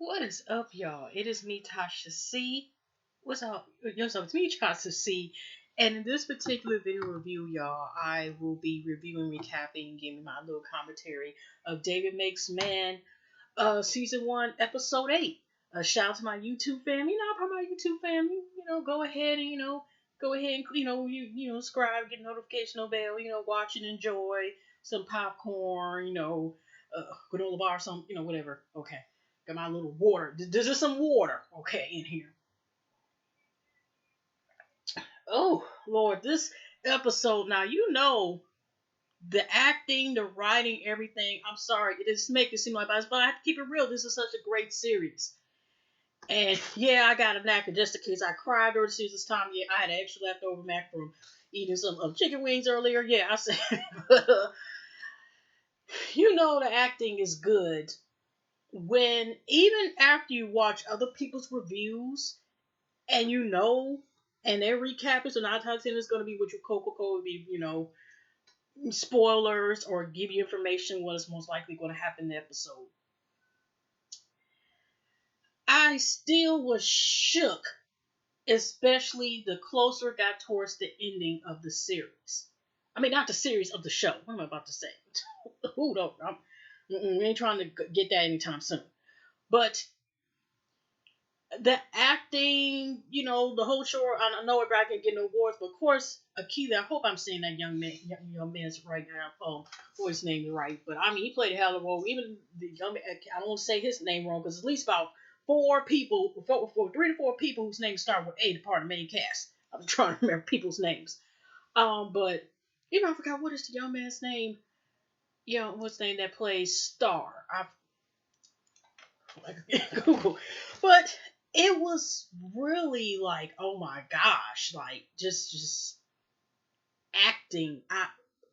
What is up, y'all? It is me, Tasha C. What's up? Yes, it's me, Tasha C. And in this particular video review, y'all, I will be reviewing, recapping, giving my little commentary of David Makes Man, season 1, episode 8. Shout out to my YouTube family. I'm my YouTube family. Go ahead and go ahead and subscribe, get a notification bell. Watch and enjoy some popcorn. Granola bar, some whatever. Okay. Got my little water. This is some water, okay, in here. Oh, Lord, this episode, now, the acting, the writing, everything. I'm sorry, it just make it seem like bias, but I have to keep it real. This is such a great series. And yeah, I got a knack of just in case I cried during the season's time. Yeah, I had an extra leftover mac from eating some chicken wings earlier. Yeah, I said, the acting is good when even after you watch other people's reviews and and their recap is, so 9 times 10 is going to be what your Coca-Cola would be, spoilers or give you information what is most likely going to happen in the episode. I still was shook, especially the closer it got towards the ending of the series. I mean, not the series, of the show. What am I about to say? Ooh, no, we ain't trying to get that anytime soon. But the acting, the whole show, I know everybody can get no awards, but of course, Akila, I hope I'm saying that young man's right now, voice name is right, but I mean, he played a hell of a role. Even the young man, I don't want to say his name wrong, because at least about 3 to 4 people whose names start with A, the part of the main cast. I'm trying to remember people's names. But even I forgot what is the young man's name. What's the name that plays Star? Google. But it was really like, oh my gosh, like just acting.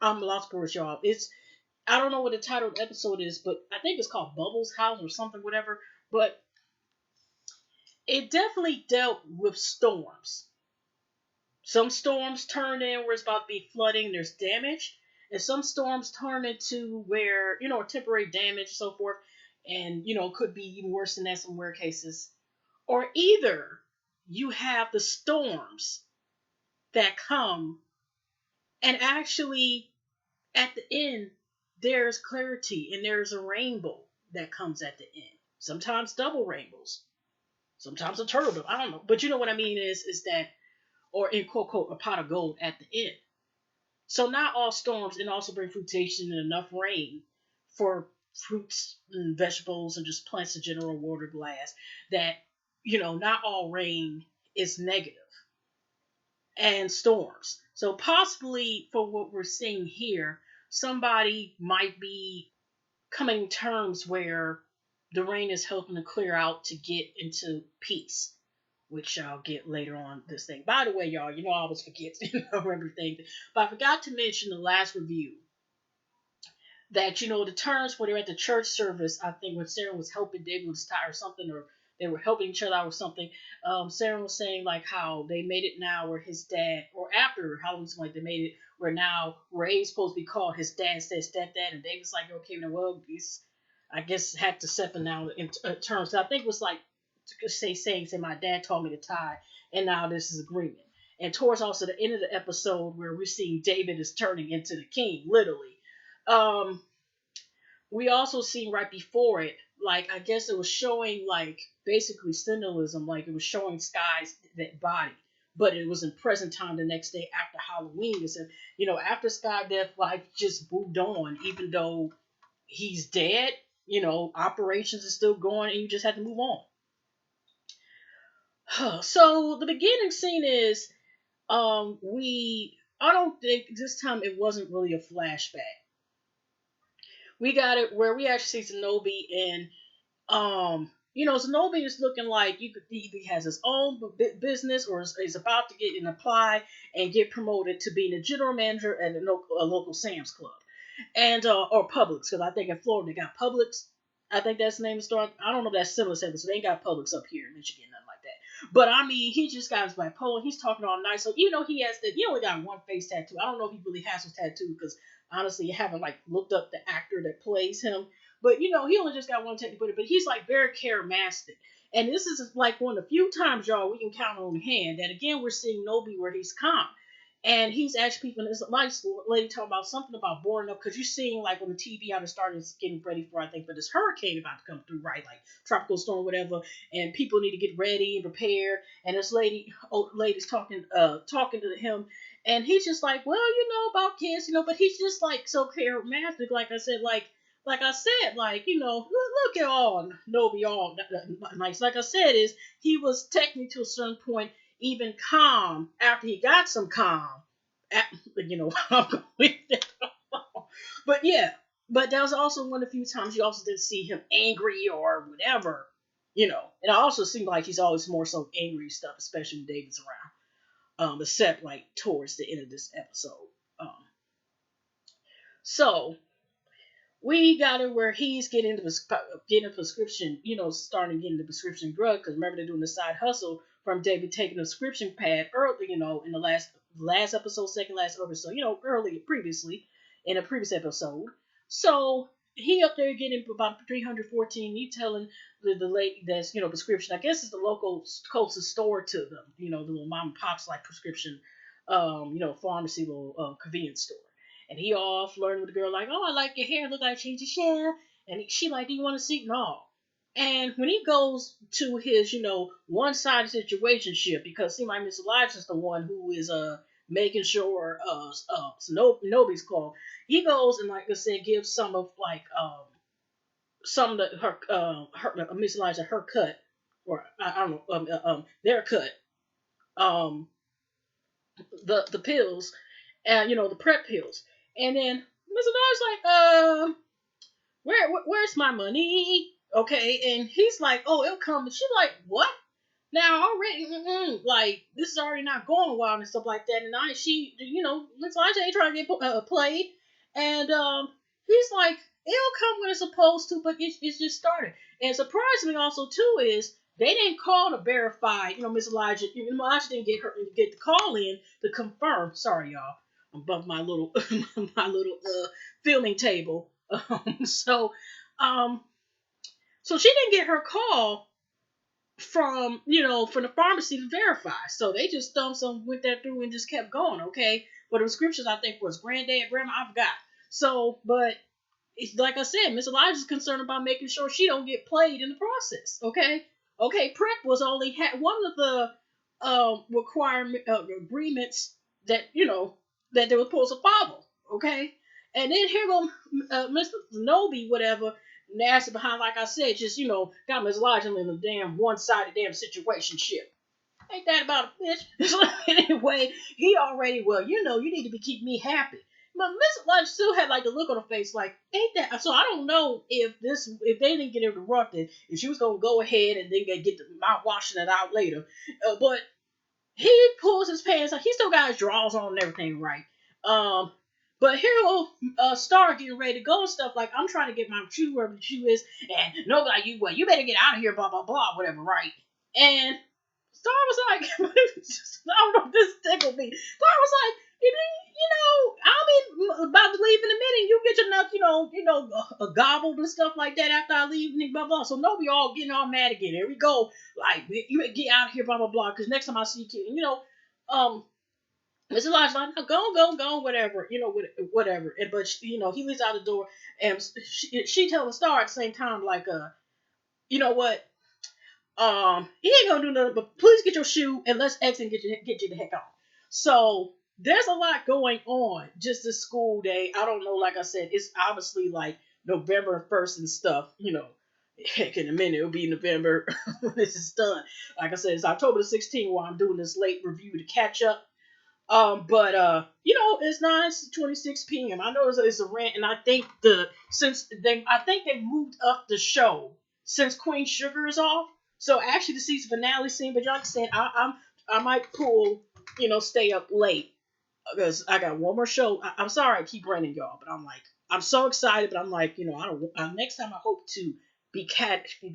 I'm lost for y'all. I don't know what the title of the episode is, but I think it's called Bubbles House or something, whatever. But it definitely dealt with storms. Some storms turn in where it's about to be flooding, there's damage. And some storms turn into where, temporary damage, so forth. And, could be even worse than that in some rare cases. Or either you have the storms that come, and actually at the end there's clarity and there's a rainbow that comes at the end. Sometimes double rainbows. Sometimes a turtle. I don't know. But you know what I mean is that, or in quote quote, a pot of gold at the end. So not all storms, and also bring fruitation and enough rain for fruits and vegetables and just plants in general, water, glass, that, not all rain is negative, and storms. So possibly for what we're seeing here, somebody might be coming to terms where the rain is helping to clear out to get into peace, which I'll get later on this thing. By the way, y'all, I always forget everything. But I forgot to mention the last review that, the terms when they're at the church service, I think when Sarah was helping David with his tie or something, or they were helping each other out or something, Sarah was saying like how they made it now where his dad, or after Halloween, like they made it where now Ray's supposed to be called his dad instead of stepdad, and David's like, okay, now, well, this, I guess, had to settle now in terms. So I think it was like, saying my dad taught me to tie, and now this is agreement. And towards also the end of the episode where we're seeing David is turning into the king, literally. Um, we also seen right before it, like I guess it was showing like basically symbolism, like it was showing Sky's that body, but it was in present time the next day after Halloween. Because after Sky death, life just moved on, even though he's dead. Operations are still going, and you just had to move on. So the beginning scene is I don't think this time it wasn't really a flashback. We got it where we actually see Zenobi, and Zenobi is looking like you could either has his own business or is about to get and apply and get promoted to being a general manager at a local Sam's Club, and or Publix, because I think in Florida they got Publix. I think that's the name of the store. I don't know if that's similar to so they ain't got Publix up here in Michigan, nothing like that. But I mean, he just got his bipolar. He's talking all nice. So he has that. He only got one face tattoo. I don't know if he really has his tattoo because honestly, I haven't like looked up the actor that plays him. But he only just got one technique, but he's like very charismatic. And this is like one of the few times, y'all, we can count on hand that again we're seeing Nobi where he's calm. And he's actually people. There's a nice lady talking about something about boarding up because you're seeing like on the TV how they started getting ready for I think for this hurricane about to come through, right? Like tropical storm, whatever, and people need to get ready and prepared. And this lady's talking to him, and he's just like, well, about kids, but he's just like so charismatic. Like I said, look at all Nobi, all nice. Like I said, is he was technically to a certain point even calm after he got some calm. I'm going with that. But yeah, but that was also one of the few times you also didn't see him angry or whatever. And it also seemed like he's always more so angry stuff, especially when David's around. Except like towards the end of this episode. So we got it where he's getting a prescription, starting getting the prescription drug. Because remember they're doing the side hustle from David taking a prescription pad early, in the last episode, second last episode, early previously in a previous episode. So he up there getting about 314. He telling the lady that's prescription. I guess it's the local closest store to them. The little mom and pop's like prescription, pharmacy, little convenience store. And he all flirting with the girl like, oh, I like your hair, look like change your share. And she like, do you want to see? No. And when he goes to his, one-sided situationship, because see, my Miss Elijah's the one who is making sure Nobody's called. He goes and like I said, gives some of like some of her Miss Elijah her cut, or I don't know their cut, the pills, and the prep pills. And then Mr. Dog's like, where's my money? Okay, and he's like, oh, it'll come. And she's like, what? Now already, like this is already not going well and stuff like that. And Miss Elijah ain't trying to get played, and he's like, it'll come when it's supposed to, but it's just started. And surprisingly, also too, is they didn't call to verify. Miss Elijah, Elijah didn't get the call in to confirm. Sorry, y'all, I'm above my little my little filming table. So, so she didn't get her call from the pharmacy to verify. So they just went that through and just kept going. Okay, but the prescriptions I think was granddad, grandma, I forgot. So, but it's like I said, Miss Elijah's concerned about making sure she don't get played in the process. Okay, prep was only one of the requirement agreements that that they were supposed to follow. Okay, and then here go Mr. Nobi, whatever, nasty behind, like I said, just got Miss Elijah in a damn one-sided damn situation ship. Ain't that about a bitch? Anyway, he already, you need to be keeping me happy. But Miss Elijah still had like the look on her face, like, ain't that? So I don't know if they didn't get interrupted, if she was gonna go ahead and then get the mouth washing it out later. But he pulls his pants out. He still got his drawers on and everything, right? But here Star getting ready to go and stuff like, I'm trying to get my shoe wherever the shoe is, and nobody, you better get out of here, blah blah blah, whatever, right? And Star was like, I don't know if this tickled me. Star was like, I'll be about to leave in a minute. You get your nuts, a gobbled and stuff like that after I leave, and blah blah. So no, we all getting all mad again. Here we go. Like, you get out of here, blah blah blah. Because next time I see you, Mr. Lodge like, go, whatever, whatever. But he leaves out the door, and she tells Star at the same time, like, you know what? He ain't gonna do nothing, but please get your shoe and let's exit and get you the heck on. So there's a lot going on just this school day. I don't know, like I said, it's obviously like November 1st and stuff, Heck, in a minute it'll be November when this is done. Like I said, it's October the 16th while I'm doing this late review to catch up. But it's 9:26 p.m. I know it's a rant, and I think they moved up the show since Queen Sugar is off. So actually, the season finale scene. But y'all said I might stay up late because I got one more show. I'm sorry I keep running y'all, but I'm so excited. But I'm like, I don't. Next time I hope to be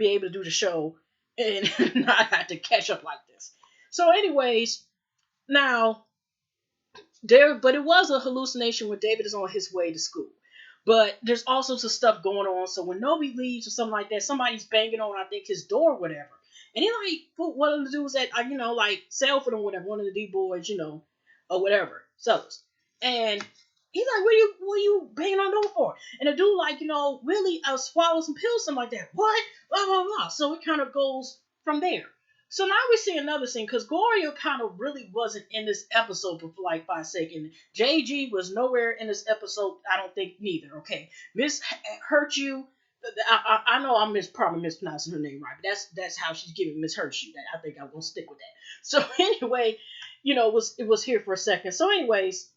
able to do the show and not have to catch up like this. So, anyways, now. But it was a hallucination when David is on his way to school. But there's also some stuff going on. So when nobody leaves or something like that, somebody's banging on, I think, his door or whatever. And he like put one of the dudes that like sell for them, whatever, one of the D boys, or whatever, sellers. And he's like, what are you banging on the door for? And the dude like, really swallow some pills, something like that. What? Blah blah blah. So it kind of goes from there. So now we see another scene because Gloria kind of really wasn't in this episode for like 5 seconds. JG was nowhere in this episode. I don't think neither. Okay, Miss Hurt You. I know I'm probably mispronouncing her name right, but that's how she's giving Miss Hurt You. I think I'm gonna stick with that. So anyway, it was here for a second. So anyways,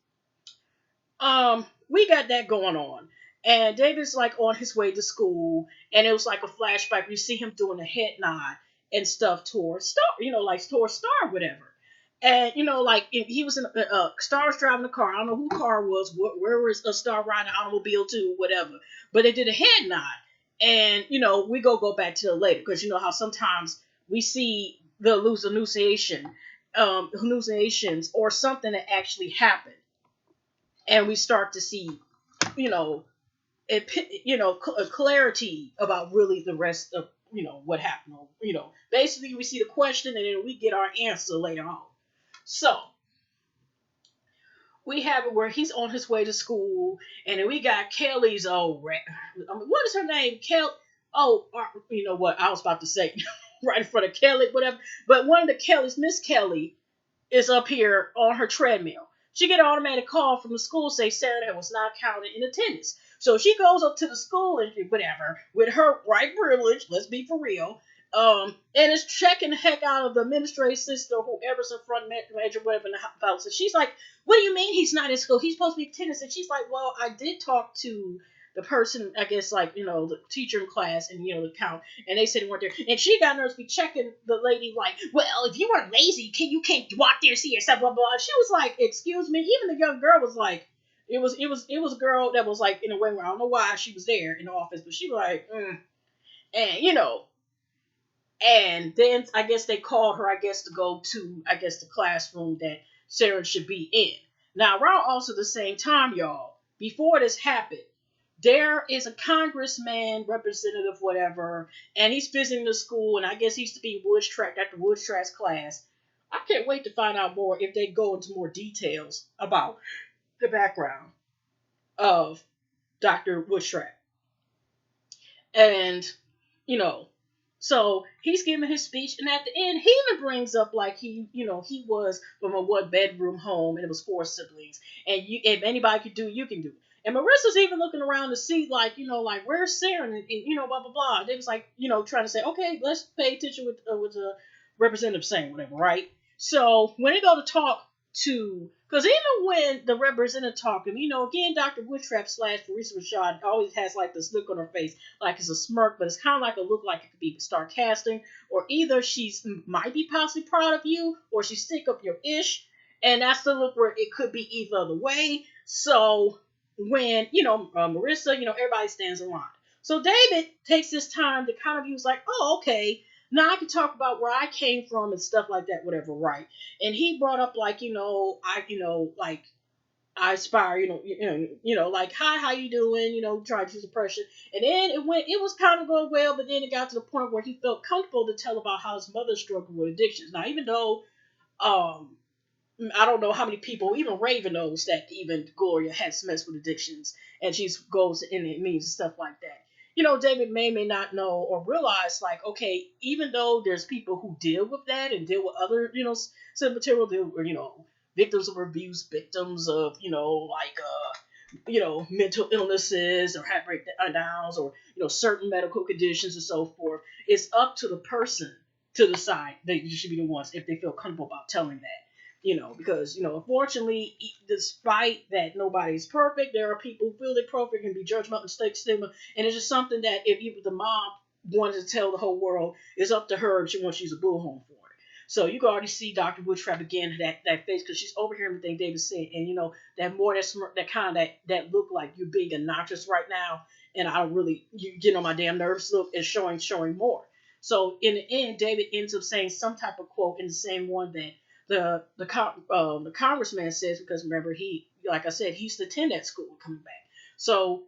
we got that going on. And David's like on his way to school, and it was like a flashback. You see him doing a head nod and stuff towards Star, like towards Star, whatever. And like he was in Star was driving the car. I don't know who car was, where was a Star riding an automobile too, whatever. But they did a head nod, and we go back to it later because you know how sometimes we see the hallucinations or something that actually happened, and we start to see, you know, a clarity about really the rest of, what happened. Basically we see the question and then we get our answer later on. So we have it where he's on his way to school, and then we got Kelly's what is her name? Kelly. Oh, you know what I was about to say, right in front of Kelly, whatever. But one of the Kellys, Miss Kelly, is up here on her treadmill. She get an automatic call from the school say Sarah was not counted in attendance. So she goes up to the school and whatever with her white privilege. Let's be for real. And is checking the heck out of the administrative sister or whoever's in front manager, whatever in the house. And she's like, "What do you mean he's not in school? He's supposed to be in attendance." And she's like, "Well, I did talk to the person, I guess, like, the teacher in class and, the count, and they said he weren't there." And she got nervous be checking the lady like, "Well, if you weren't lazy, you can't walk there and see yourself, blah, blah." She was like, "Excuse me." Even the young girl was like, it was a girl that was like, in a way where I don't know why she was there in the office, but she was like, and, and then I guess they called her, I guess, to go to, I guess, the classroom that Sarah should be in. Now, around also the same time, y'all, before this happened, there is a congressman, representative, whatever, and he's visiting the school, and I guess he's to be Woods Track at the Woods Track's class. I can't wait to find out more if they go into more details about the background of Dr. Woodstrack. And, you know, so he's giving his speech, and at the end, he even brings up like he was from a one bedroom home, and it was four siblings, and if anybody could do, you can do. And Marissa's even looking around to see like where's Sarah, and blah blah blah. They was like trying to say, okay, let's pay attention with the representative saying whatever, right? So when they go to talk to, because even when the representative talking, again, Dr. Woodtrap slash Farisa Rashad always has like this look on her face, like it's a smirk, but it's kind of like a look like it could be sarcastic, or either she's might be possibly proud of you, or she's sick of your ish, and that's the look where it could be either other way. So when Marissa, everybody stands in line. So David takes this time to kind of use like, oh, okay, now I can talk about where I came from and stuff like that, whatever, right? And he brought up like, like I aspire, like, hi, how you doing? Trying to use depression. And then it was kind of going well, but then it got to the point where he felt comfortable to tell about how his mother struggled with addictions. Now, even though, I don't know how many people, even Raven knows that even Gloria has messed with addictions, and she goes in it means and stuff like that. David may not know or realize, like, okay, even though there's people who deal with that and deal with other, some material, victims of abuse, victims of, mental illnesses or heartbreak downs or, certain medical conditions and so forth. It's up to the person to decide that you should be the ones if they feel comfortable about telling that. Because, unfortunately, despite that nobody's perfect, there are people who feel they're perfect and be judgmental, mistake, stigma, and it's just something that if even the mom wanted to tell the whole world, it's up to her if she wants to use a bullhorn for it. So you can already see Dr. Woodtrap again, that face, because she's overhearing everything David said, and that more that kind of that look like you're being obnoxious right now, and I don't really you get on my damn nerves look is showing more. So in the end, David ends up saying some type of quote in the same one that the congressman says, because remember he, like I said, he used to attend that school coming back. So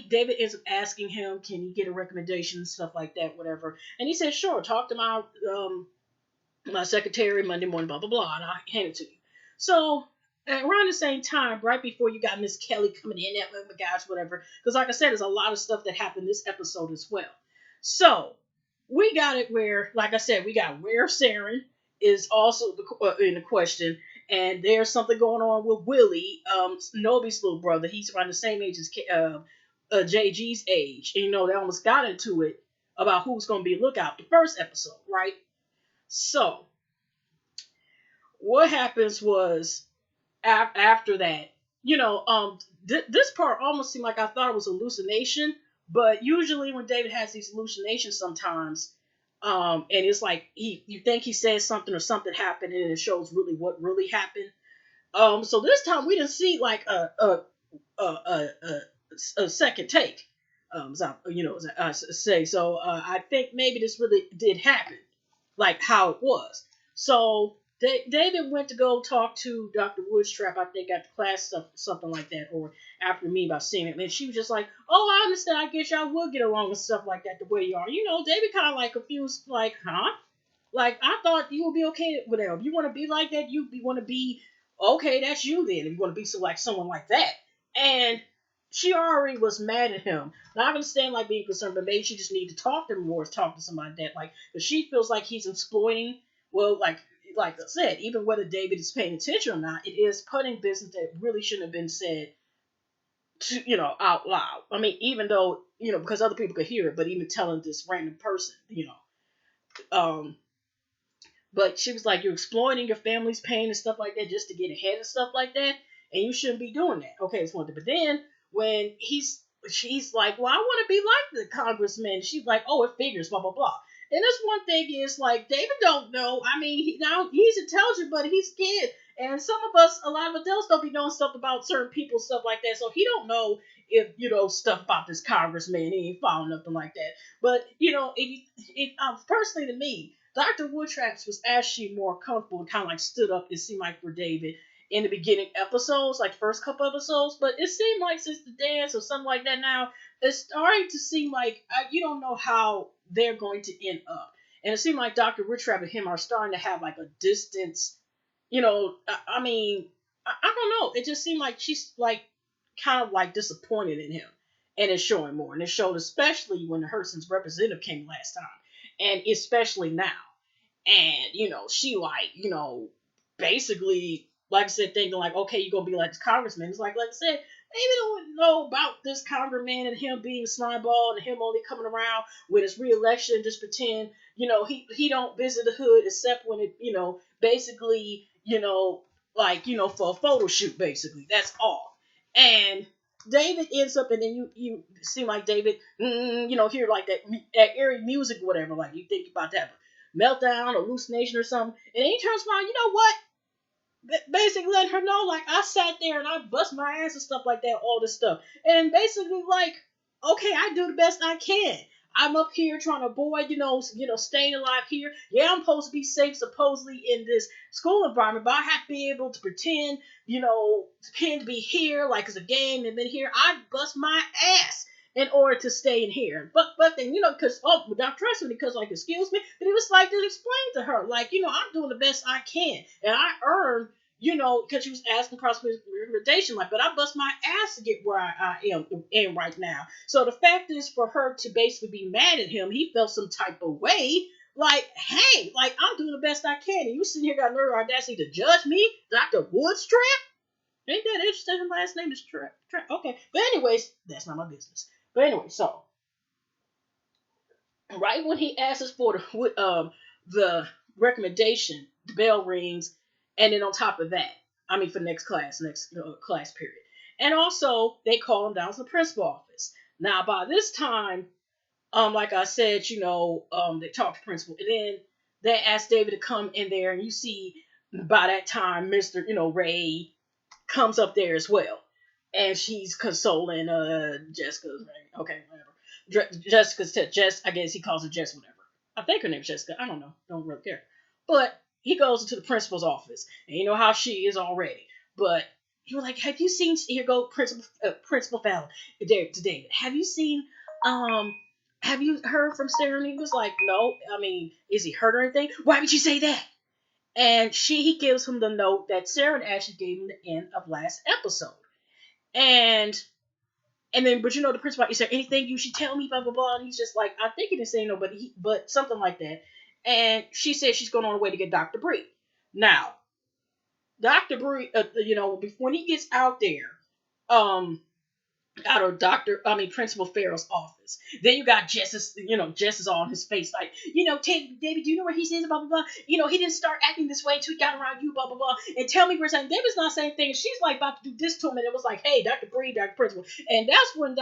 David ends up asking him, can he get a recommendation and stuff like that, whatever. And he said, sure, talk to my secretary Monday morning, blah blah blah, and I hand it to you. So around the same time, right before you got Miss Kelly coming in, that oh my gosh, whatever. Because like I said, there's a lot of stuff that happened this episode as well. So we got it where, like I said, we got where Saren is also in the question, and there's something going on with Willie, Nobi's little brother. He's around the same age as JG's age, and they almost got into it about who's going to be lookout the first episode, right? So what happens was after that, this part almost seemed like I thought it was hallucination, but usually when David has these hallucinations, sometimes, and it's like you think he says something or something happened, and it shows really what really happened. So this time we didn't see like a second take. As I say, so I think maybe this really did happen, like how it was. So David went to go talk to Dr. Woodstrap, I think, after class stuff, something like that, or after me about seeing it. And she was just like, "Oh, I understand. I guess y'all would get along and stuff like that the way you are." David kind of like confused, like, "Huh? Like I thought you would be okay with that. If you want to be like that, you want to be okay. That's you then. If you want to be so like someone like that." And she already was mad at him. Now, I understand like being concerned, but maybe she just need to talk to him more, talk to somebody that like, because she feels like he's exploiting. Well, like I said, even whether David is paying attention or not, it is putting business that really shouldn't have been said to, out loud. I mean, even though because other people could hear it, but even telling this random person, um but she was like, you're exploiting your family's pain and stuff like that just to get ahead and stuff like that. And you shouldn't be doing that. Okay, it's one thing. But then when she's like, well, I want to be like the congressman. She's like, oh, it figures, blah, blah, blah. And this one thing is like, David don't know. I mean, now he's intelligent, but he's a kid. And some of us, a lot of adults don't be knowing stuff about certain people, stuff like that. So he don't know if, stuff about this congressman. He ain't found nothing like that. But, personally to me, Dr. Woodtraps was actually more comfortable and kind of like stood up, it seemed like, for David in the beginning episodes, like first couple episodes. But it seemed like since the dance or something like that now, it's starting to seem like you don't know how they're going to end up. And it seemed like Dr. Woodtrap and him are starting to have like a distance. I mean, I don't know. It just seemed like she's like kind of like disappointed in him. And it's showing more. And it showed especially when the Hurston's representative came last time. And especially now. And, she like, basically, like I said, thinking like, okay, you're gonna be like this congressman. It's like I said, maybe don't know about this congressman and him being slimeball and him only coming around with his reelection and just pretend, he don't visit the hood except when it, basically, for a photo shoot, basically. That's all. And David ends up, and then you seem like David, hear like that eerie music, whatever. Like you think about that meltdown, hallucination, or something, and then he turns around. You know what? Basically, letting her know, like I sat there and I bust my ass and stuff like that, all this stuff, and basically like, okay, I do the best I can. I'm up here trying to avoid, staying alive here. Yeah, I'm supposed to be safe, supposedly in this school environment, but I have to be able to pretend, pretend to be here like it's a game and been here. I bust my ass in order to stay in here. But then, because without trusting me, because like, excuse me, but it was like to explain to her, like, I'm doing the best I can, and I earned, because she was asking recommendation, like, but I bust my ass to get where I am right now. So the fact is, for her to basically be mad at him, he felt some type of way. Like, hey, like, I'm doing the best I can, and you sitting here got nerve audacity to judge me, Dr. Woodstrap? Ain't that interesting? Her last name is Trap. Okay, but anyways, that's not my business. But anyway, so right when he asks for the recommendation, the bell rings, and then on top of that, I mean for next class period, and also they call him down to the principal office. Now by this time, like I said, they talk to the principal, and then they ask David to come in there, and you see by that time, Mr. Ray comes up there as well, and she's consoling Jessica. Okay, whatever. Jessica's Jess. I guess he calls her Jess. Whatever. I think her name's Jessica. I don't know. Don't really care. But he goes into the principal's office, and you know how she is already. But he was like, "Have you seen?" Here go Principal Fallon there to David. Have you seen? Um, have you heard from Sarah? And he was like, "No. I mean, is he hurt or anything? Why would you say that?" And he gives him the note that Sarah actually gave him the end of last episode. And then, but the principal, is there anything you should tell me? Blah blah blah. And he's just like, I think he didn't say no, but something like that. And she said she's going on her way to get Dr. Bree. Now, Dr. Bree, before he gets out there, um, out of Principal Farrell's office. Then you got Jess is all on his face, like, David, do you know where he is? Blah, blah, blah. He didn't start acting this way until he got around you, blah, blah, blah. And tell me where saying David's not saying things. She's like about to do this to him, and it was like, hey, Dr. Bree, Dr. Principal. And that's when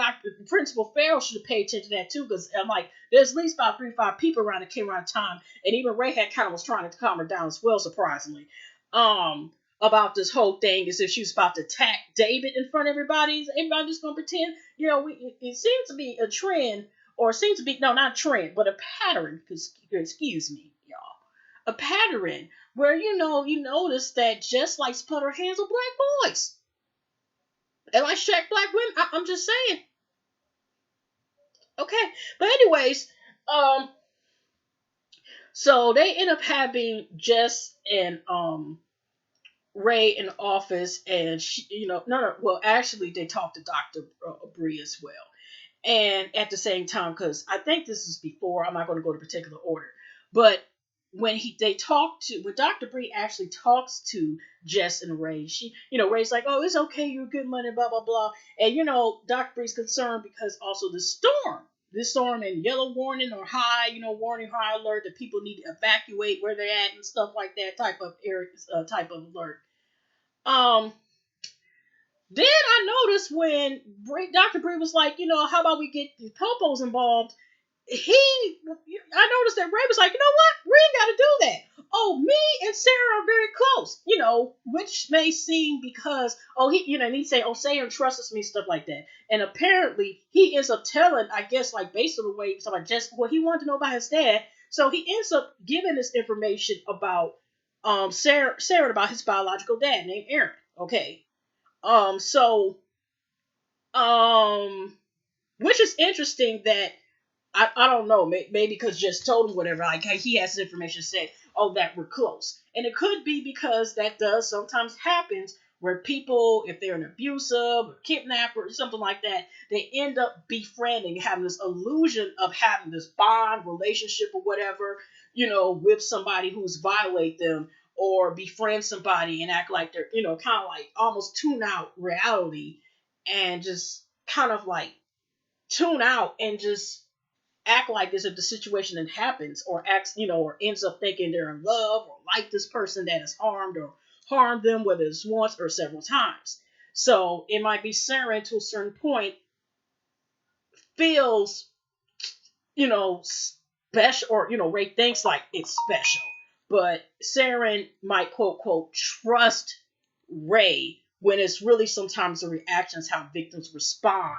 Principal Farrell should have paid attention to that too, because I'm like, there's at least about 3 or 5 people around that came around time, and even Ray had kind of was trying to calm her down as well, surprisingly. About this whole thing as if she was about to attack David in front of everybody. Is everybody just gonna pretend? It seems to be a trend, or seems to be, no, not a trend, but a pattern. Excuse me, y'all. A pattern where you notice that just like put her hands on black boys and like check black women. I'm just saying. Okay, but anyways, so they end up having Jess and Ray in the office, and no, well, actually, they talked to Dr. Bree as well. And at the same time, because I think this is before, I'm not going to go to particular order, but when Dr. Bree actually talks to Jess and Ray, Ray's like, oh, it's okay, you're good money, blah, blah, blah. And, Dr. Bree's concerned because also this storm and yellow warning or high, warning, high alert that people need to evacuate where they're at and stuff like that type of type of alert. Then I noticed when Dr. Bree was like, how about we get the Popos involved? I noticed that Ray was like, you know what? We ain't got to do that. Oh, me and Sarah are very close, which may seem because, and he'd say, oh, Sarah trusts me, stuff like that. And apparently he ends up telling, I guess, like based on the way somebody just what he wanted to know about his dad. So he ends up giving this information about Sarah about his biological dad named Aaron. Okay. So, which is interesting that I don't know, maybe because just told him whatever, like he has this information to say, oh, that we're close. And it could be because that does sometimes happens where people, if they're an abusive or kidnapper or something like that, they end up befriending, having this illusion of having this bond, relationship or whatever, with somebody who's violate them, or befriend somebody and act like they're, kind of like almost tune out reality and just kind of like tune out and just act like as if the situation that happens, or acts, or ends up thinking they're in love or like this person that has harmed them, whether it's once or several times. So it might be Sarah to a certain point feels, special, or, Ray thinks like it's special. But Saren might quote quote trust Ray when it's really sometimes the reactions how victims respond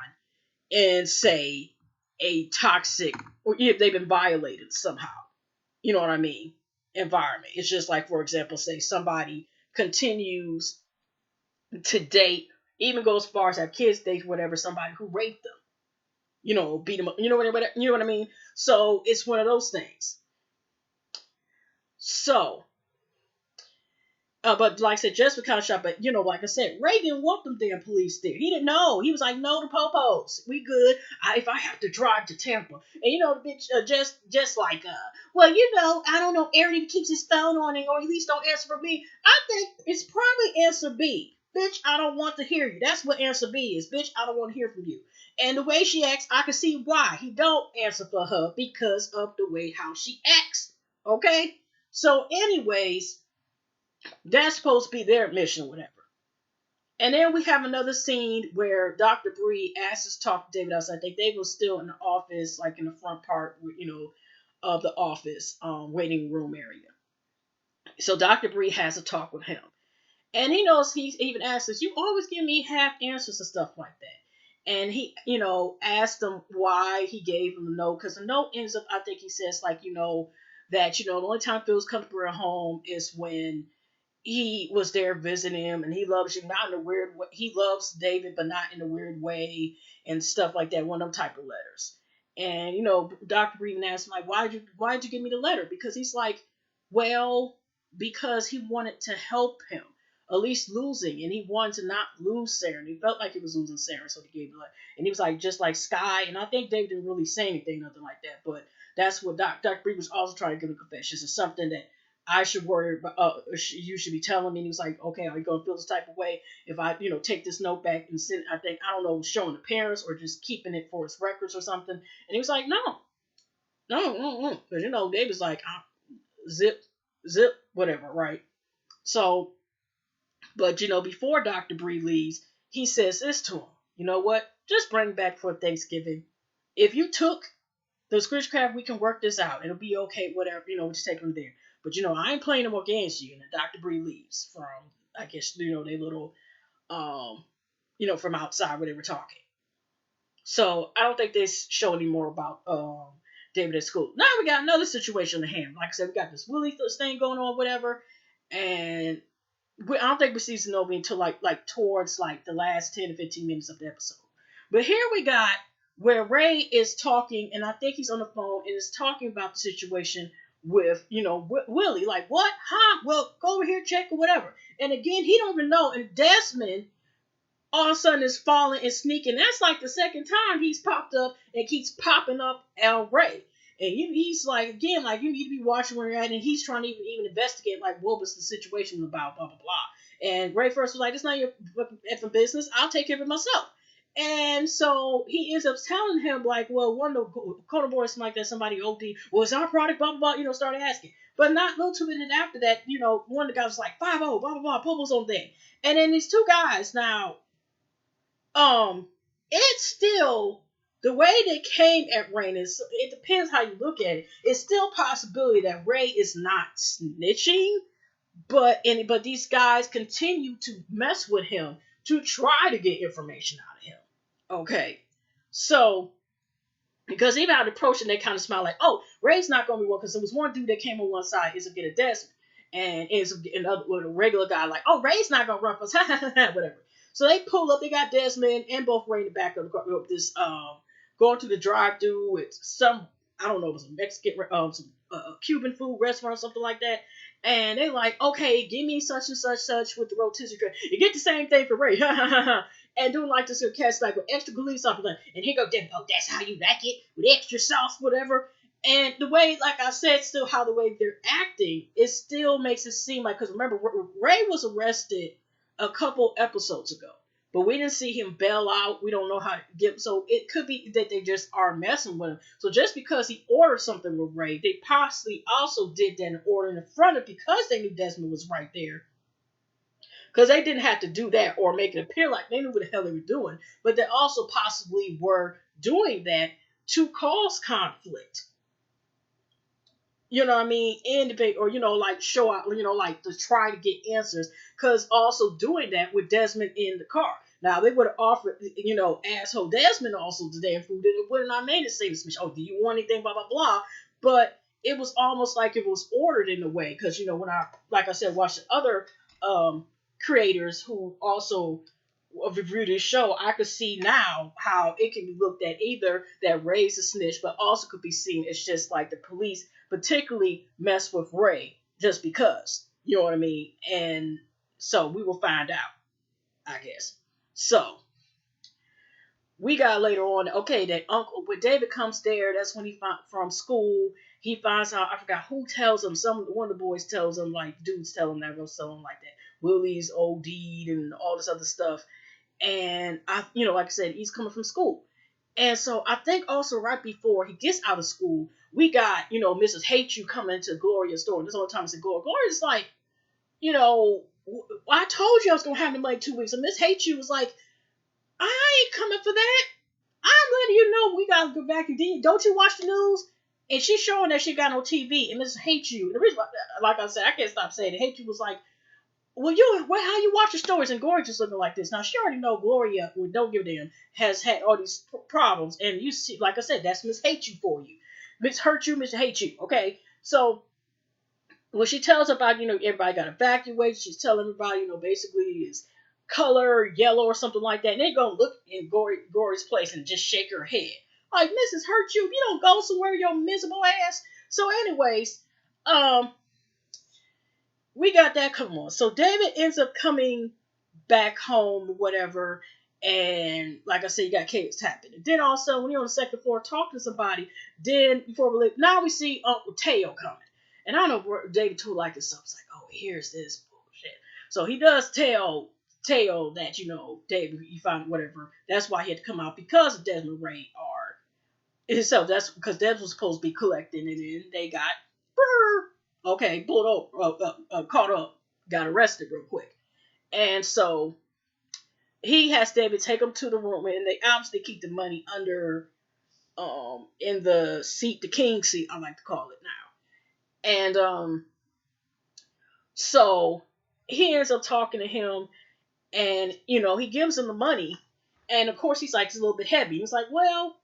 in, say, a toxic, or if they've been violated somehow. You know what I mean? Environment. It's just like, for example, say somebody continues to date, even goes as far as have kids, date whatever, somebody who raped them. Beat them up. You know what I mean? So it's one of those things. So, but like I said, Jess was kind of shocked. But like I said, Ray didn't want them damn police there. He didn't know. He was like, "No, the popos, we good. If I have to drive to Tampa." And the bitch just like, well, I don't know. Aaron even keeps his phone on, or at least don't answer for me. I think it's probably answer B. Bitch, I don't want to hear you. That's what answer B is. Bitch, I don't want to hear from you. And the way she acts, I can see why he don't answer for her, because of the way how she acts. Okay. So, anyways, that's supposed to be their mission or whatever. And then we have another scene where Dr. Bree asks us to talk to David outside. I think David was still in the office, like in the front part, of the office, waiting room area. So Dr. Bree has a talk with him. And he knows, he even asks us, you always give me half answers and stuff like that. And he, asked him why he gave him the note. Because the note ends up, I think he says, like, that, the only time Phil's comfortable at home is when he was there visiting him, and he loves you, not in a weird way. He loves David, but not in a weird way, and stuff like that. One of them type of letters. And Dr. Breeden asked him, like, why'd you give me the letter? Because he's like, well, because he wanted to help him, at least losing, and he wanted to not lose Sarah. And he felt like he was losing Sarah, so he gave the letter. And he was like, just like Sky. And I think David didn't really say anything, nothing like that. But that's what Dr. Breeden was also trying to give a confession. It's something that I should worry about, you should be telling me. And he was like, okay, are you going to feel this type of way if I, take this note back and send, I think, I don't know, showing the parents or just keeping it for his records or something. And he was like, no. Because, David's like, zip, zip, whatever, right? So, but, before Dr. Bree leaves, he says this to him. You know what? Just bring back for Thanksgiving. If you took the Scritchcraft, we can work this out. It'll be okay, whatever, we'll just take them there. But, I ain't playing them against you. And then Dr. Bree leaves from, I guess, they little, from outside where they were talking. So I don't think they show any more about David at school. Now we got another situation at hand. Like I said, we got this Willie thing going on, whatever. And I don't think we see Zenobia until like towards like the last 10 to 15 minutes of the episode. But here we got where Ray is talking, and I think he's on the phone and is talking about the situation with, Willie. Like, what? Huh? Well, go over here, check or whatever. And again, he don't even know. And Desmond all of a sudden is falling and sneaking. That's like the second time he's popped up and keeps popping up El Ray. And he's like, again, like, you need to be watching where you're at. And he's trying to even investigate, like, what was the situation about, blah, blah, blah. And Ray first was like, it's not your effing business. I'll take care of it myself. And so he ends up telling him, like, well, one of the Coda boys, like that, somebody OD, well, it's our product, blah, blah, blah, started asking. But not no 2 minutes after that, one of the guys was like, 5-0, blah, blah, blah, Popo's on there. And then these two guys now, it's still the way they came at Ray is, it depends how you look at it. It's still a possibility that Ray is not snitching, but these guys continue to mess with him to try to get information out of him. Okay, so because even out approaching, they kind of smile like, oh, Ray's not gonna be one, because there was one dude that came on one side, is a get a Desmond, and is another with a regular guy like, oh, Ray's not gonna run for us, whatever. So they pull up. They got Desmond and both Ray in the back of the car. This going to the drive-thru with some, I don't know, it was a Mexican, some Cuban food restaurant or something like that. And they like, okay, give me such and such with the rotisserie tray. You get the same thing for Ray, and doing like this catch like with extra glue something. And here go Desmond. Oh, that's how you like it with extra sauce, whatever. And the way, like I said, still how the way they're acting, it still makes it seem like, because remember, Ray was arrested a couple episodes ago, but we didn't see him bail out. We don't know how to get, so it could be that they just are messing with him. So just because he ordered something with Ray, they possibly also did that in order in front of, because they knew Desmond was right there. Because they didn't have to do that or make it appear like they knew what the hell they were doing, but they also possibly were doing that to cause conflict. You know what I mean? In debate, or, like show out, like to try to get answers. Because also doing that with Desmond in the car. Now, they would have offered, asshole Desmond also the damn food, and it would not made it say this, oh, do you want anything, blah, blah, blah. But it was almost like it was ordered in a way. Because, when I, like I said, watched the other creators who also review this show, I could see now how it can be looked at either that Ray's a snitch, but also could be seen as just like the police particularly mess with Ray just because. You know what I mean? And so we will find out, I guess. So we got later on, okay, that uncle, when David comes there, that's when he from school, he finds out, I forgot who tells him, one of the boys tells him, like, dudes tell him that, go tell him like that, Willie's OD'd and all this other stuff. And like I said, he's coming from school. And so I think also right before he gets out of school, we got, Mrs. Hate You coming to Gloria's store. And this whole time I said, Gloria's like, I told you I was going to have them like 2 weeks. And Miss Hate You was like, I ain't coming for that. I'm letting you know we got to go back and don't you watch the news? And she's showing that she got no TV. And Mrs. Hate You, the reason, like I said, I can't stop saying it. Hate You was like, well, how you watch the stories and Gloria just looking like this? Now, she already know Gloria, well, don't give a damn, has had all these problems. And you see, like I said, that's Miss Hate You for you. Miss Hurt You, Miss Hate You. Okay? So, Well, she tells about, everybody got evacuated. She's telling everybody, basically is color yellow or something like that. And they're going to look in Gory's place and just shake her head. Like, Mrs. Hurt you, if you don't go somewhere, your miserable ass. So, anyways, um, we got that come on. So David ends up coming back home, whatever. And like I said, you got chaos happening. Then also, when you're on the second floor talking to somebody, then before we leave, now we see Uncle Teo coming. And I don't know where David too like this stuff. It's like, oh, here's this bullshit. So he does tell Teo that, David, you found whatever. That's why he had to come out because of Desmond Ray are. So that's because Desmond was supposed to be collecting, and then they got okay, pulled up, caught up, got arrested real quick. And so he has David take him to the room, and they obviously keep the money under, in the seat, the king seat, I like to call it now. And so he ends up talking to him, and he gives him the money, and of course he's like, it's a little bit heavy. He's like, well,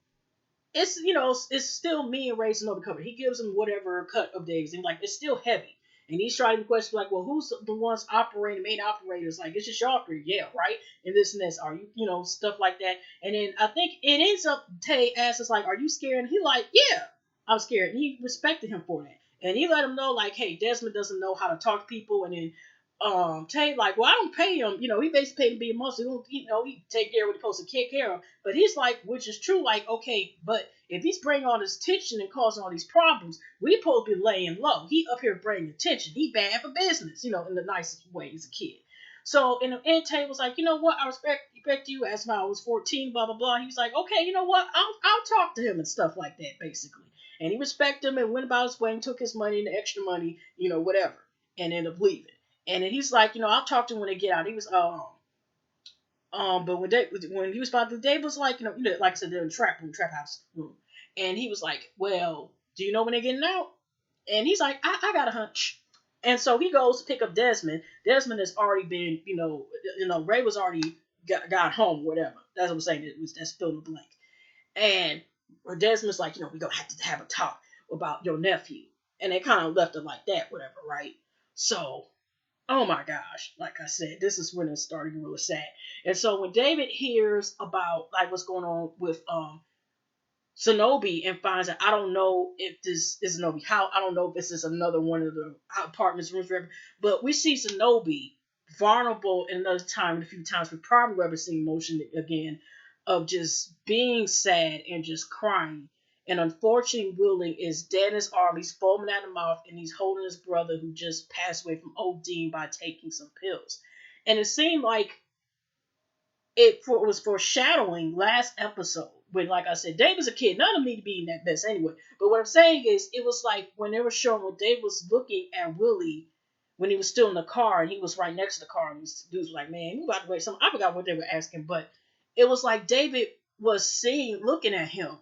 it's still me and Ray's no cover. He gives him whatever cut of Dave's, and like it's still heavy. And he's trying to question like, well, who's the ones operating, main operators? Like, it's just y'all three, yeah, right? And this and this, are you, stuff like that. And then I think it ends up Tay asks us like, are you scared? And he like, yeah, I'm scared. And he respected him for that. And he let him know like, hey, Desmond doesn't know how to talk to people. And then Tay like, well, I don't pay him. He basically paid him to be a muscle. He take care of what he's supposed to take care of. But he's like, which is true, like, okay, but if he's bringing all this tension and causing all these problems, we supposed to be laying low. He up here bringing attention. He bad for business, in the nicest way as a kid. So in the end, Tay was like, you know what, I respect you as when I was 14, blah blah blah. He was like, okay, you know what, I'll talk to him and stuff like that, basically. And he respected him and went about his way and took his money and the extra money, whatever, and ended up leaving. And then he's like, I'll talk to him when they get out. He was but when he was about to, Dave was like, like I said, they're in the trap house room, and he was like, well, do you know when they're getting out? And he's like, I got a hunch. And so he goes to pick up Desmond. Desmond has already been, Ray was already got home, whatever. That's what I'm saying. That's fill in the blank. And Desmond's like, we're gonna have to have a talk about your nephew, and they kind of left it like that, whatever, right? So oh my gosh, like I said, this is when it started really sad. And so when David hears about like what's going on with Shinobi and finds that I don't know if this is Shinobi how I don't know if this is another one of the apartments rooms, but we see Shinobi vulnerable another time, a few times we probably ever seen motion again of just being sad and just crying. And unfortunately, Willing is dead in his arm. He's foaming at the mouth, and he's holding his brother who just passed away from OD by taking some pills. And it seemed like was foreshadowing last episode when, like I said, Dave was a kid. None of them need to be in that mess anyway. But what I'm saying is, it was like when they were showing when Dave was looking at Willie when he was still in the car and he was right next to the car, and these dudes were like, man, you about to wait something. I forgot what they were asking, but it was like David was looking at him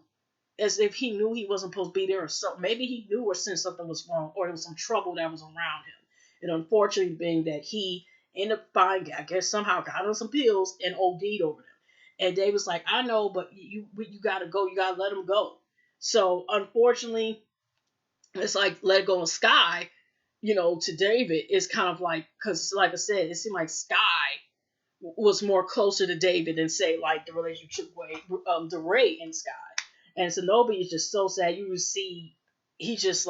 as if he knew he wasn't supposed to be there or something. Maybe he knew or sensed something was wrong or there was some trouble that was around him. And unfortunately, being that he ended up finding, I guess somehow got on some pills and OD'd over them. And Dave was like, I know, but you gotta go. You gotta let him go. So unfortunately, it's like let go of Sky. To David is kind of like because, like I said, it seemed like Sky was more closer to David than say like the relationship with the Ray and Sky. And Shinobi is just so sad. You would see he just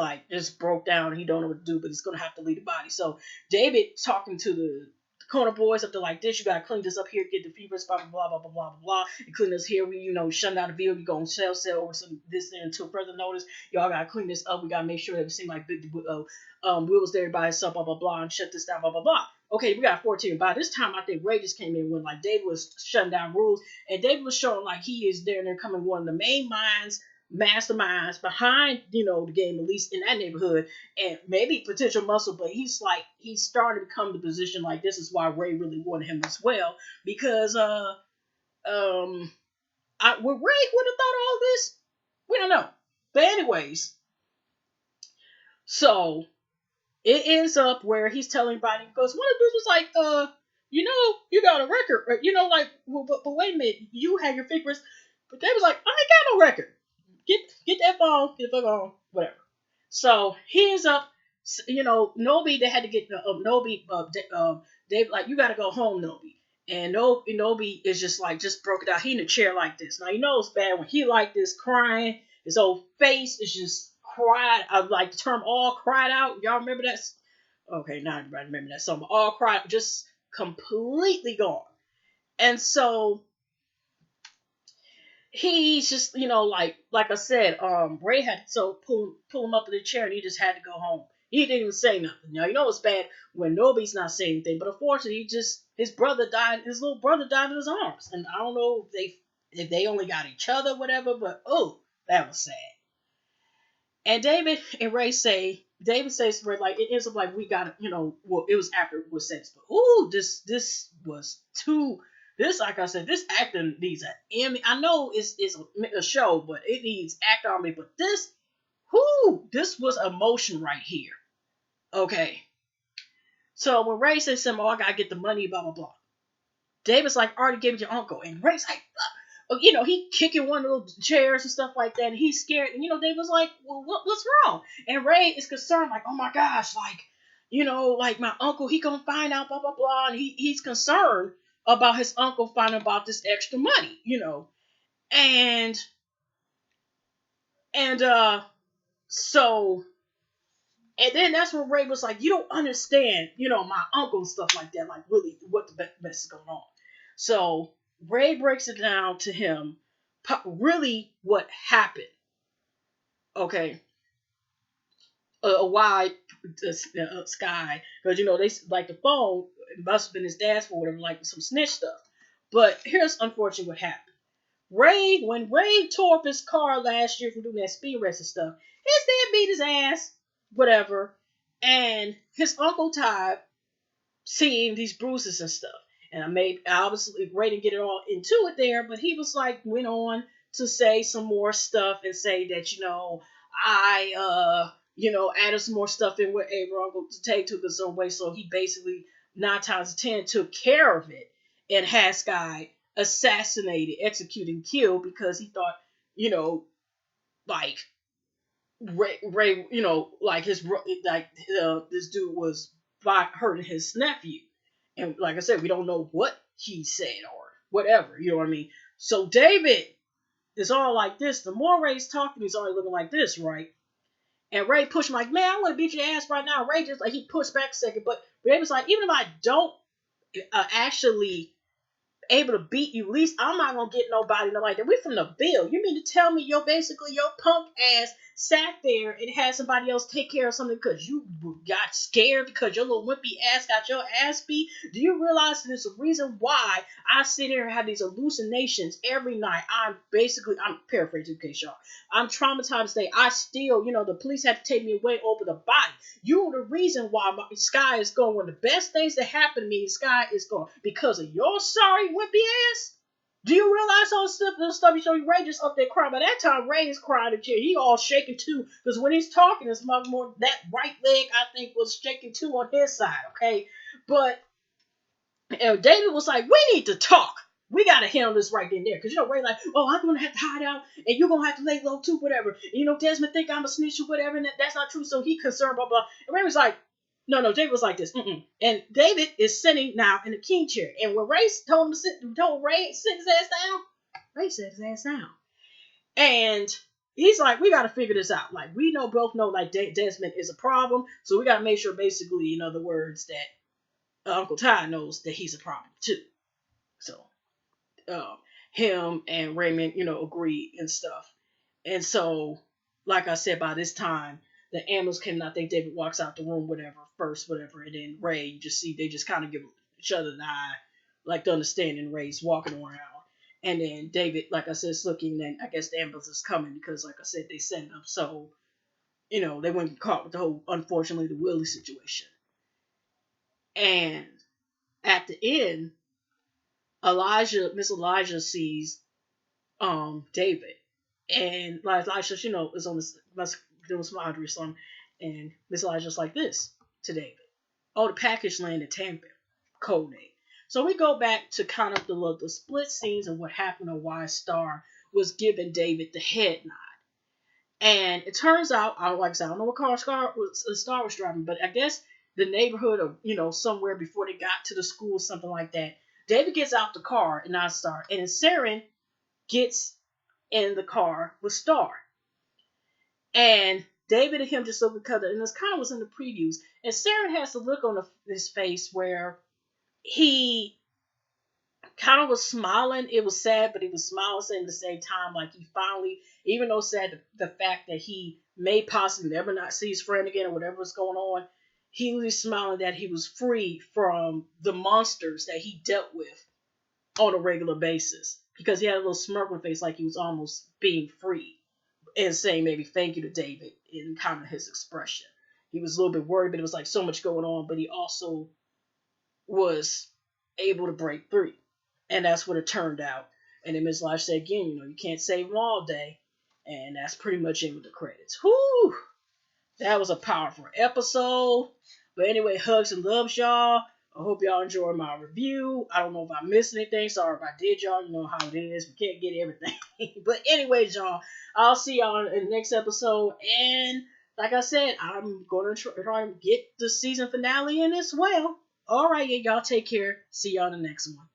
broke down. He don't know what to do, but he's gonna have to leave the body. So David talking to the corner boys up there like this. You gotta clean this up here, get the fevers, blah blah blah blah blah blah blah. And clean this here. We shut down the vehicle. We gonna sell over some this there until further notice. Y'all gotta clean this up. We gotta make sure that it seems like Will was there by himself, blah blah blah, and shut this down, blah blah blah. Okay, we got 14. By this time, I think Ray just came in when like David was shutting down rules, and David was showing like he is there and they're coming one of the main minds, masterminds behind the game, at least in that neighborhood, and maybe potential muscle. But he's starting to come to position like this is why Ray really wanted him as well because would Ray would have thought all this? We don't know. But anyways, so it ends up where he's telling everybody because one of the dudes was like, you got a record, right? Like, well, but wait a minute, you have your figures, but they was like, I ain't got no record. Get that phone, get the fuck on, whatever. So he ends up Nobi, they had to get Nobi. They like, you got to go home, Nobi. And Nobi is just like, just broke it out. He in a chair like this. Now you know it's bad when he like this crying. His whole face is just cried. I like the term all cried out. Y'all remember that? Okay, not everybody remember that song. But all cried, just completely gone. And so he's just, like I said, Ray had to so pull him up in the chair, and he just had to go home. He didn't even say nothing. Now you know it's bad when nobody's not saying anything, but unfortunately, his little brother died in his arms, and I don't know if they only got each other, whatever. But oh, that was sad. And David says to Ray, like, it ends up like, we got, well, it was after it was said, but ooh, this was too. This, like I said, this acting needs an Emmy. I know it's a show, but it needs actor on me. But this was emotion right here. Okay. So when Ray says something, I gotta get the money, blah blah blah. David's like, already gave it to your uncle, and Ray's like, he kicking one of those chairs and stuff like that, and he's scared. And David's like, well, what's wrong? And Ray is concerned, like, oh my gosh, like, like my uncle, he gonna find out, blah blah blah, and he's concerned about his uncle finding about this extra money, and and so. And then that's when Ray was like, you don't understand, my uncle and stuff like that, like really what the mess is going on. So Ray breaks it down to him, really what happened. Okay. A wide sky. Because, they like the phone, it must have been his dad's for whatever, like some snitch stuff. But here's unfortunately what happened. When Ray tore up his car last year from doing that speed race and stuff, his dad beat his ass, whatever, and his uncle Todd seeing these bruises and stuff. And obviously Ray didn't get it all into it there, but he was like, went on to say some more stuff and say that, I added some more stuff in with Uncle Tay took us some way. So he basically 9 times 10 took care of it and had Sky assassinated, executed, killed because he thought, like Ray, like this dude was hurting his nephew, and like I said, we don't know what he said or whatever. You know what I mean? So David is all like this. The more Ray's talking, he's already looking like this, right? And Ray pushed him like, man, I want to beat your ass right now. Ray just like he pushed back a second, but Ray was like, even if I don't actually able to beat you, at least I'm not gonna get nobody like that. We from the Bill. You mean to tell me your punk ass sat there and had somebody else take care of something because you got scared because your little wimpy ass got your ass beat? Do you realize there's a reason why I sit here and have these hallucinations every night? I'm paraphrasing, okay, y'all. I'm traumatized today. I still, the police had to take me away over the body. You're the reason why my Sky is going. One of the best things that happened to me, Sky is going because of your sorry wimpy ass. Do you realize all the stuff you show you? Ray just up there crying. By that time, Ray is crying and he all shaking too. Because when he's talking, it's much more that right leg I think was shaking too on his side. Okay, but David was like, we need to talk. We gotta handle this right then and there. Because Ray like, oh, I'm gonna have to hide out and you're gonna have to lay low too, whatever. And, Desmond think I'm a snitch or whatever, and that's not true. So he concerned, blah blah. And Ray was like, no, David was like this. Mm-mm. And David is sitting now in the king chair. And when Ray told Ray sit his ass down, Ray set his ass down. And he's like, we got to figure this out. Like, we both know, like, Desmond is a problem. So we got to make sure, basically, in other words, that Uncle Ty knows that he's a problem, too. So, him and Raymond, agree and stuff. And so, like I said, by this time, the ambulance came and I think David walks out the room, whatever, and then Ray, you just see they just kind of give each other the eye, like the understanding. Ray's walking around. And then David, like I said, is looking, and I guess the ambulance is coming because, like I said, they sent them. So, they wouldn't get caught with the whole, unfortunately, the Willie situation. And at the end, Miss Elijah sees David. And Elijah, is on this, must doing some laundry or something. And Miss Elijah's like this to David. Oh, the package landed Tampa. Code name. So we go back to kind of the split scenes of what happened and why Star was giving David the head nod. And it turns out, like I said, I don't know what car Star was driving, but I guess the neighborhood or somewhere before they got to the school, something like that. David gets out the car and not Star, and Saren gets in the car with Star, and David and him just look at each other, and this kind of was in the previews, and Saren has a look on his face where he kind of was smiling. It was sad, but he was smiling at the same time. Like he finally, even though sad the fact that he may possibly never not see his friend again or whatever was going on, he was smiling that he was free from the monsters that he dealt with on a regular basis. Because he had a little smirk on his face like he was almost being free and saying maybe thank you to David in kind of his expression. He was a little bit worried, but it was like so much going on, but he also was able to break free. And that's what it turned out. And then Ms. Life said again, you can't save them all day. And that's pretty much it with the credits. Whoo! That was a powerful episode. But anyway, hugs and loves, y'all. I hope y'all enjoyed my review. I don't know if I missed anything. Sorry if I did, y'all. You know how it is. We can't get everything. But anyways, y'all, I'll see y'all in the next episode. And like I said, I'm going to try and get the season finale in as well. All right, y'all take care. See y'all in the next one.